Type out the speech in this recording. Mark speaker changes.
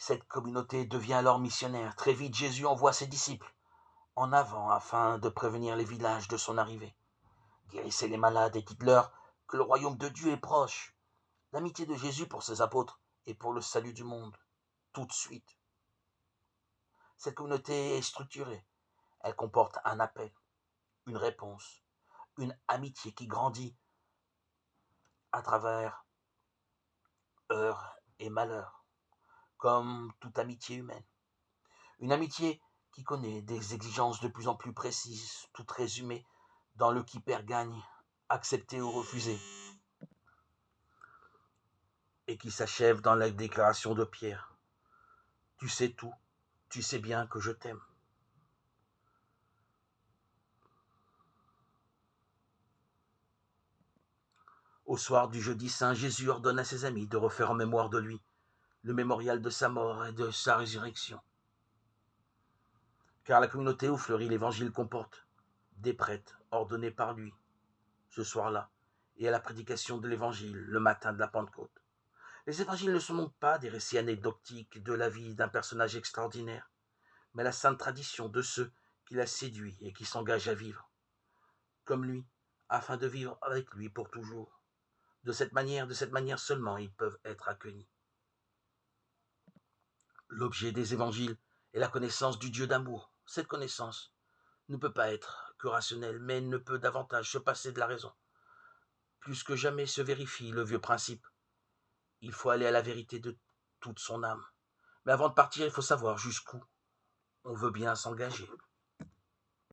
Speaker 1: Cette communauté devient alors missionnaire. Très vite, Jésus envoie ses disciples en avant afin de prévenir les villages de son arrivée. Guérissez les malades et dites-leur que le royaume de Dieu est proche. L'amitié de Jésus pour ses apôtres et pour le salut du monde, tout de suite. Cette communauté est structurée. Elle comporte un appel, une réponse, une amitié qui grandit à travers heurts et malheurs, comme toute amitié humaine. Une amitié qui connaît des exigences de plus en plus précises, toutes résumées dans le qui perd gagne, accepter ou refuser, et qui s'achève dans la déclaration de Pierre. Tu sais tout, tu sais bien que je t'aime. Au soir du jeudi saint, Jésus ordonne à ses amis de refaire en mémoire de lui le mémorial de sa mort et de sa résurrection. Car la communauté où fleurit l'évangile comporte des prêtres ordonnés par lui ce soir-là et à la prédication de l'évangile le matin de la Pentecôte. Les évangiles ne sont donc pas des récits anecdotiques de la vie d'un personnage extraordinaire, mais la sainte tradition de ceux qui l'a séduit et qui s'engagent à vivre comme lui, afin de vivre avec lui pour toujours. De cette manière seulement, ils peuvent être accueillis. L'objet des évangiles est la connaissance du Dieu d'amour. Cette connaissance ne peut pas être que rationnelle, mais ne peut davantage se passer de la raison. Plus que jamais se vérifie le vieux principe. Il faut aller à la vérité de toute son âme. Mais avant de partir, il faut savoir jusqu'où on veut bien s'engager.